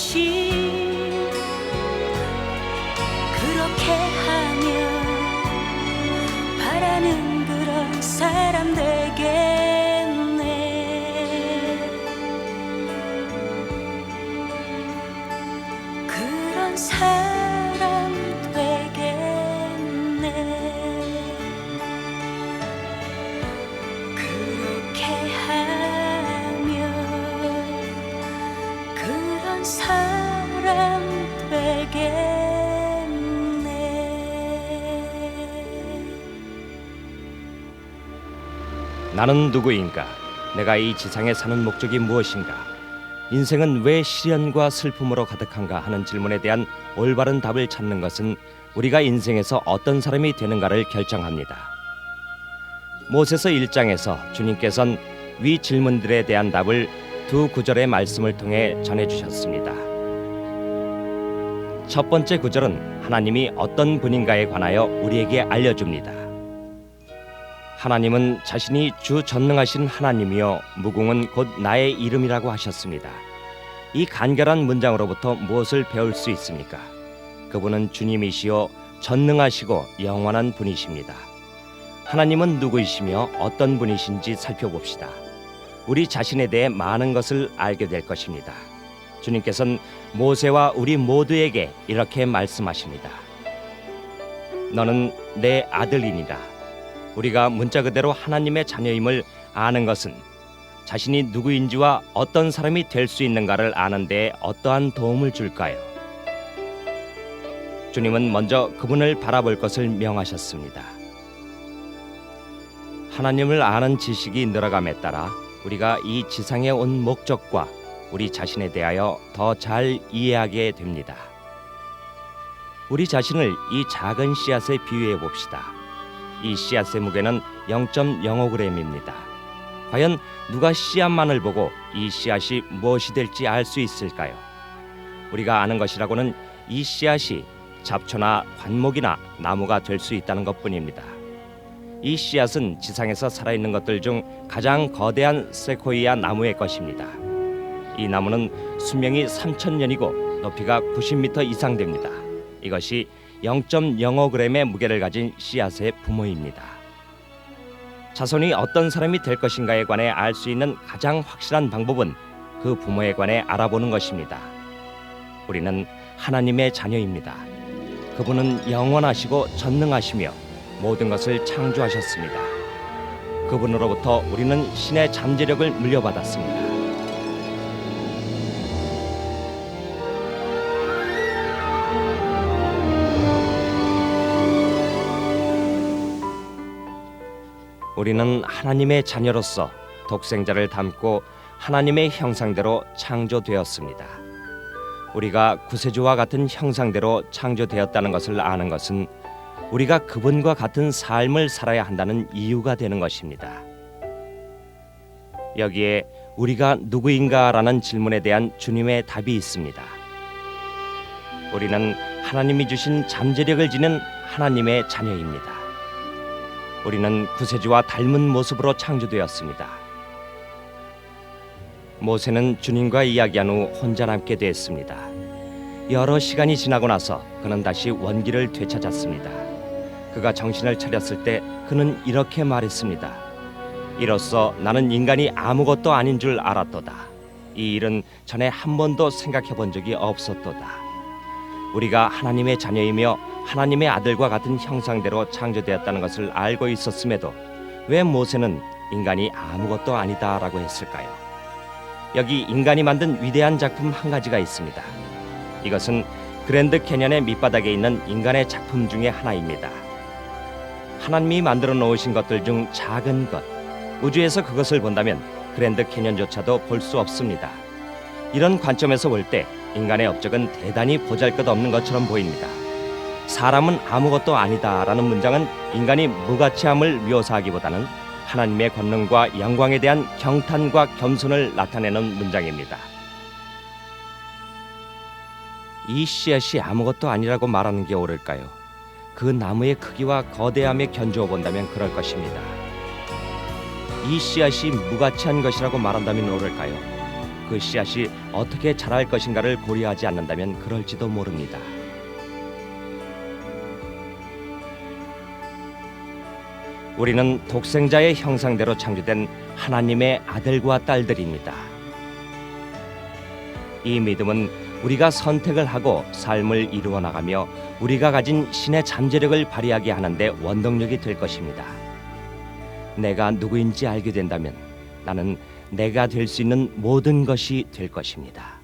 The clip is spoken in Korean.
없이 그렇게 하면 바라는 그런 사람 되겠네. 그런 사람 되겠네. 그렇게 하면 그런 사람 되겠네. 나는 누구인가? 내가 이 지상에 사는 목적이 무엇인가? 인생은 왜 시련과 슬픔으로 가득한가 하는 질문에 대한 올바른 답을 찾는 것은 우리가 인생에서 어떤 사람이 되는가를 결정합니다. 모세서 1장에서 주님께서는 위 질문들에 대한 답을 두 구절의 말씀을 통해 전해주셨습니다. 첫 번째 구절은 하나님이 어떤 분인가에 관하여 우리에게 알려줍니다. 하나님은 자신이 주 전능하신 하나님이요 무궁은 곧 나의 이름이라고 하셨습니다. 이 간결한 문장으로부터 무엇을 배울 수 있습니까? 그분은 주님이시요 전능하시고 영원한 분이십니다. 하나님은 누구이시며 어떤 분이신지 살펴봅시다. 우리 자신에 대해 많은 것을 알게 될 것입니다. 주님께서는 모세와 우리 모두에게 이렇게 말씀하십니다. 너는 내 아들이니라. 우리가 문자 그대로 하나님의 자녀임을 아는 것은 자신이 누구인지와 어떤 사람이 될 수 있는가를 아는 데 어떠한 도움을 줄까요? 주님은 먼저 그분을 바라볼 것을 명하셨습니다. 하나님을 아는 지식이 늘어감에 따라 우리가 이 지상에 온 목적과 우리 자신에 대하여 더 잘 이해하게 됩니다. 우리 자신을 이 작은 씨앗에 비유해 봅시다. 이 씨앗의 무게는 0.05g입니다. 과연 누가 씨앗만을 보고 이 씨앗이 무엇이 될지 알 수 있을까요? 우리가 아는 것이라고는 이 씨앗이 잡초나 관목이나 나무가 될 수 있다는 것뿐입니다. 이 씨앗은 지상에서 살아있는 것들 중 가장 거대한 세코이아 나무의 것입니다. 이 나무는 수명이 3,000년이고 높이가 90m 이상 됩니다. 이것이 0.05g의 무게를 가진 씨앗의 부모입니다. 자손이 어떤 사람이 될 것인가에 관해 알 수 있는 가장 확실한 방법은 그 부모에 관해 알아보는 것입니다. 우리는 하나님의 자녀입니다. 그분은 영원하시고 전능하시며 모든 것을 창조하셨습니다. 그분으로부터 우리는 신의 잠재력을 물려받았습니다. 우리는 하나님의 자녀로서 독생자를 닮고 하나님의 형상대로 창조되었습니다. 우리가 구세주와 같은 형상대로 창조되었다는 것을 아는 것은 우리가 그분과 같은 삶을 살아야 한다는 이유가 되는 것입니다. 여기에 우리가 누구인가라는 질문에 대한 주님의 답이 있습니다. 우리는 하나님이 주신 잠재력을 지닌 하나님의 자녀입니다. 우리는 구세주와 닮은 모습으로 창조되었습니다. 모세는 주님과 이야기한 후 혼자 남게 되었습니다. 여러 시간이 지나고 나서 그는 다시 원기를 되찾았습니다. 그가 정신을 차렸을 때 그는 이렇게 말했습니다. 이로써 나는 인간이 아무것도 아닌 줄 알았도다. 이 일은 전에 한 번도 생각해 본 적이 없었도다. 우리가 하나님의 자녀이며 하나님의 아들과 같은 형상대로 창조되었다는 것을 알고 있었음에도 왜 모세는 인간이 아무것도 아니다라고 했을까요? 여기 인간이 만든 위대한 작품 한 가지가 있습니다. 이것은 그랜드 캐년의 밑바닥에 있는 인간의 작품 중에 하나입니다. 하나님이 만들어 놓으신 것들 중 작은 것, 우주에서 그것을 본다면 그랜드 캐년조차도 볼 수 없습니다. 이런 관점에서 볼 때 인간의 업적은 대단히 보잘것없는 것처럼 보입니다. 사람은 아무것도 아니다라는 문장은 인간이 무가치함을 묘사하기보다는 하나님의 권능과 영광에 대한 경탄과 겸손을 나타내는 문장입니다. 이 씨앗이 아무것도 아니라고 말하는 게 옳을까요? 그 나무의 크기와 거대함에 견주어 본다면 그럴 것입니다. 이 씨앗이 무가치한 것이라고 말한다면 옳을까요? 그 씨앗이 어떻게 자랄 것인가를 고려하지 않는다면 그럴지도 모릅니다. 우리는 독생자의 형상대로 창조된 하나님의 아들과 딸들입니다. 이 믿음은 우리가 선택을 하고 삶을 이루어 나가며 우리가 가진 신의 잠재력을 발휘하게 하는데 원동력이 될 것입니다. 내가 누구인지 알게 된다면 나는 내가 될 수 있는 모든 것이 될 것입니다.